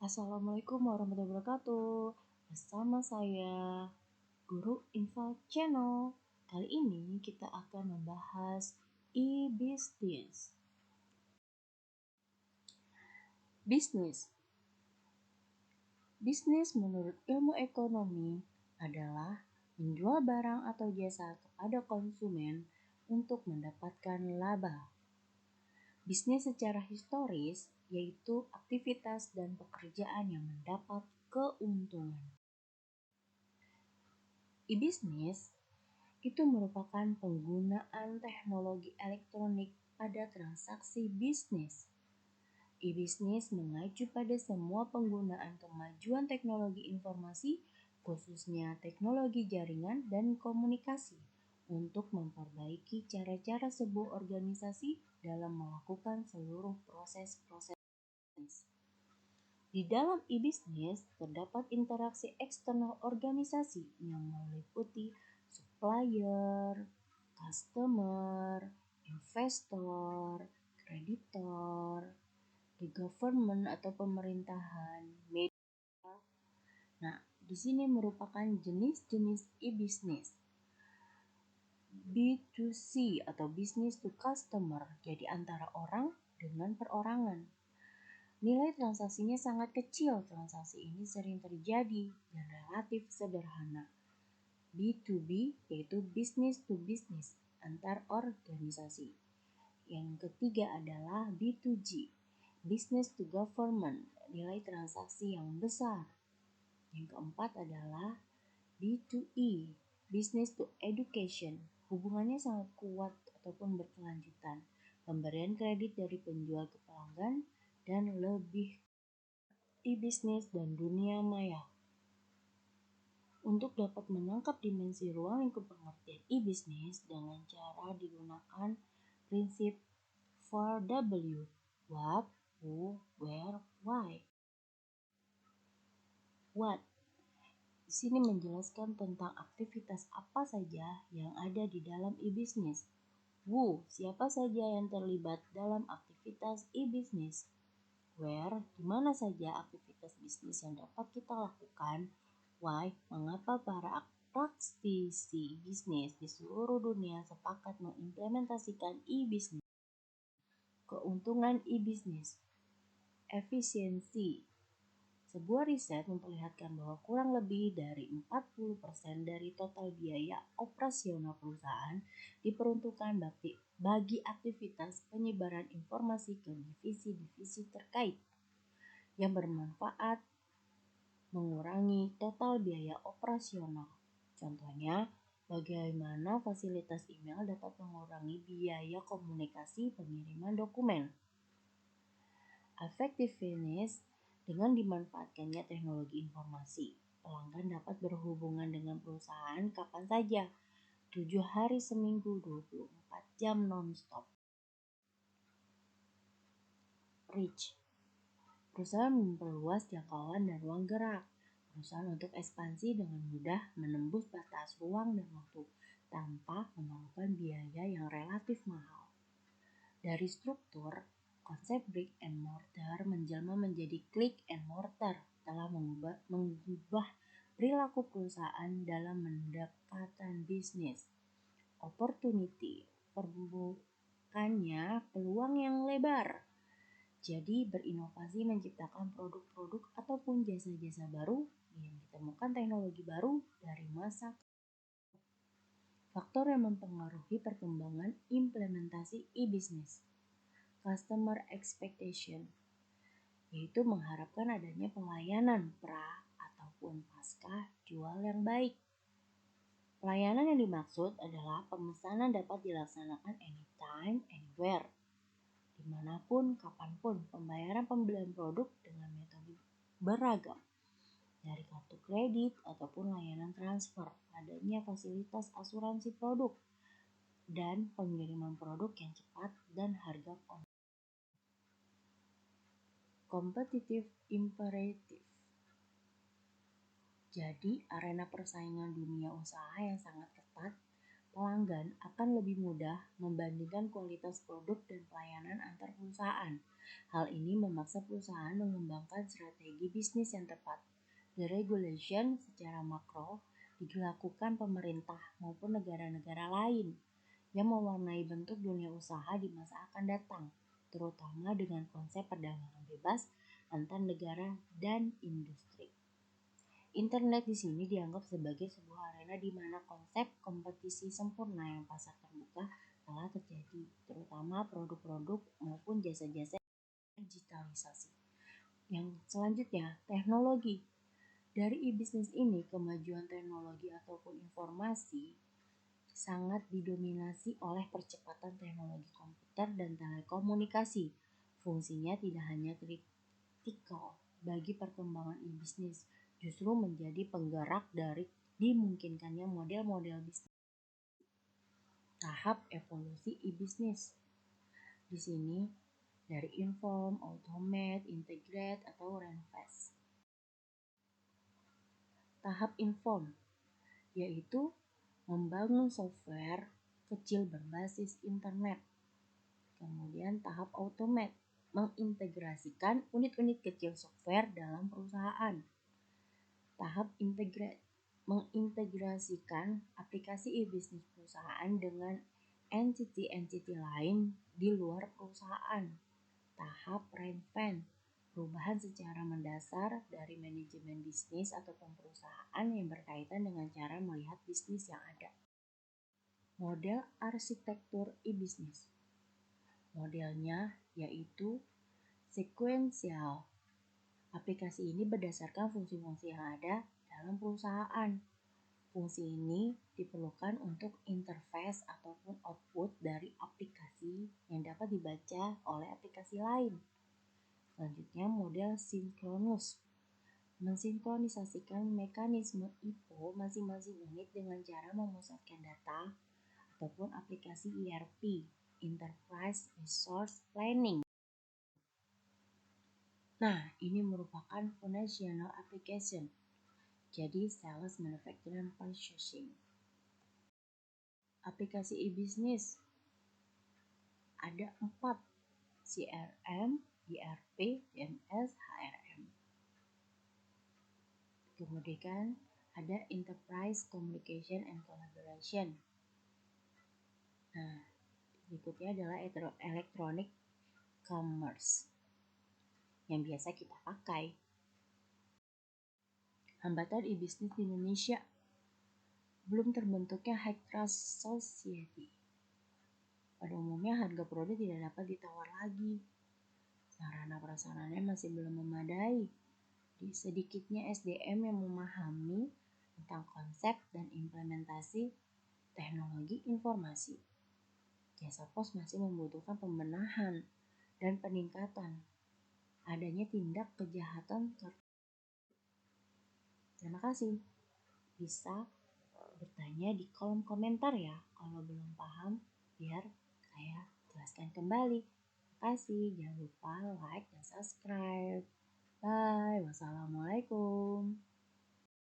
Assalamualaikum warahmatullahi wabarakatuh. Bersama saya, Guru Info Channel. Kali ini kita akan membahas e-business. Bisnis menurut ilmu ekonomi adalah menjual barang atau jasa kepada konsumen untuk mendapatkan laba. Bisnis secara historis yaitu aktivitas dan pekerjaan yang mendapat keuntungan. E-business itu merupakan penggunaan teknologi elektronik pada transaksi bisnis. E-business mengacu pada semua penggunaan kemajuan teknologi informasi, khususnya teknologi jaringan dan komunikasi, untuk memperbaiki cara-cara sebuah organisasi dalam melakukan seluruh proses-proses bisnis. Di dalam e-business terdapat interaksi eksternal organisasi yang meliputi supplier, customer, investor, kreditor, the government atau pemerintahan, media. Nah, di sini merupakan jenis-jenis e-business. B2C atau business to customer, jadi antara orang dengan perorangan. Nilai transaksinya sangat kecil. Transaksi ini sering terjadi dan relatif sederhana. B2B yaitu business to business antar organisasi. Yang ketiga adalah B2G, business to government, nilai transaksi yang besar. Yang keempat adalah B2E, business to education, hubungannya sangat kuat ataupun berkelanjutan. Pemberian kredit dari penjual ke pelanggan dan lebih. E-business dan dunia maya. Untuk dapat menangkap dimensi ruang lingkup pengertian e-business dengan cara digunakan prinsip 4W, what, who, where, why. What? Di sini menjelaskan tentang aktivitas apa saja yang ada di dalam e-business. Who, siapa saja yang terlibat dalam aktivitas e-business. Where, di mana saja aktivitas bisnis yang dapat kita lakukan. Why, mengapa para praktisi bisnis di seluruh dunia sepakat mengimplementasikan e-business. Keuntungan e-business. Efisiensi. Sebuah riset memperlihatkan bahwa kurang lebih dari 40% dari total biaya operasional perusahaan diperuntukkan bagi aktivitas penyebaran informasi ke divisi-divisi terkait yang bermanfaat mengurangi total biaya operasional. Contohnya, bagaimana fasilitas email dapat mengurangi biaya komunikasi pengiriman dokumen. Effectiveness. Dengan dimanfaatkannya teknologi informasi, pelanggan dapat berhubungan dengan perusahaan kapan saja, 7 hari seminggu, 24 jam non-stop. Reach. Perusahaan memperluas jangkauan dan ruang gerak. Perusahaan untuk ekspansi dengan mudah menembus batas ruang dan waktu tanpa memerlukan biaya yang relatif mahal. Dari struktur, konsep brick and mortar menjelma menjadi click and mortar telah mengubah perilaku perusahaan dalam pendekatan bisnis. Opportunity, perbukannya peluang yang lebar. Jadi berinovasi menciptakan produk-produk ataupun jasa-jasa baru yang ditemukan teknologi baru dari masa. Faktor yang mempengaruhi perkembangan implementasi e-business. Customer expectation, yaitu mengharapkan adanya pelayanan pra ataupun pasca jual yang baik. Pelayanan yang dimaksud adalah pemesanan dapat dilaksanakan anytime, anywhere, dimanapun, kapanpun. Pembayaran pembelian produk dengan metode beragam, dari kartu kredit ataupun layanan transfer, adanya fasilitas asuransi produk, dan pengiriman produk yang cepat dan harga competitive imperative. Jadi arena persaingan dunia usaha yang sangat ketat, pelanggan akan lebih mudah membandingkan kualitas produk dan pelayanan antar perusahaan. Hal ini memaksa perusahaan mengembangkan strategi bisnis yang tepat. Deregulation secara makro dilakukan pemerintah maupun negara-negara lain yang mewarnai bentuk dunia usaha di masa akan datang, terutama dengan konsep perdagangan bebas antar negara dan industri. Internet di sini dianggap sebagai sebuah arena di mana konsep kompetisi sempurna yang pasar terbuka telah terjadi, terutama produk-produk maupun jasa-jasa digitalisasi. Yang selanjutnya, teknologi. Dari e-bisnis ini, kemajuan teknologi ataupun informasi sangat didominasi oleh percepatan teknologi komputer dan telekomunikasi. Fungsinya tidak hanya kritikal bagi perkembangan e-bisnis, justru menjadi penggerak dari dimungkinkannya model-model bisnis. Tahap evolusi e-bisnis. Di sini dari inform, automate, integrate, atau reinvest. Tahap inform yaitu membangun software kecil berbasis internet. Kemudian tahap automate, mengintegrasikan unit-unit kecil software dalam perusahaan. Tahap integrate, mengintegrasikan aplikasi e-bisnis perusahaan dengan entity-entity lain di luar perusahaan. Tahap reinvent, perubahan secara mendasar dari manajemen bisnis atau perusahaan yang berkaitan dengan cara melihat bisnis yang ada. Model arsitektur e-bisnis. Modelnya yaitu sekuensial. Aplikasi ini berdasarkan fungsi-fungsi yang ada dalam perusahaan. Fungsi ini diperlukan untuk interface ataupun output dari aplikasi yang dapat dibaca oleh aplikasi lain. Selanjutnya, model sinkronus. Mensinkronisasikan mekanisme IPO masing-masing unit dengan cara memusatkan data ataupun aplikasi ERP, Enterprise Resource Planning. Nah, ini merupakan foundational application. Jadi, sales, manufacturing, purchasing. Aplikasi e-bisnis ada 4, CRM, ERP, DMS, HRM. Kemudian ada Enterprise Communication and Collaboration. Nah, berikutnya adalah Electronic Commerce yang biasa kita pakai. Hambatan e-bisnis di Indonesia. Belum terbentuknya high trust society. Pada umumnya harga produk tidak dapat ditawar lagi. Sarana prasarannya masih belum memadai. Sedikitnya SDM yang memahami tentang konsep dan implementasi teknologi informasi. Jasa pos masih membutuhkan pembenahan dan peningkatan. Adanya tindak kejahatan. Terima kasih. Bisa bertanya di kolom komentar ya kalau belum paham, biar saya jelaskan kembali. Terima kasih, jangan lupa like dan subscribe. Bye, wassalamualaikum.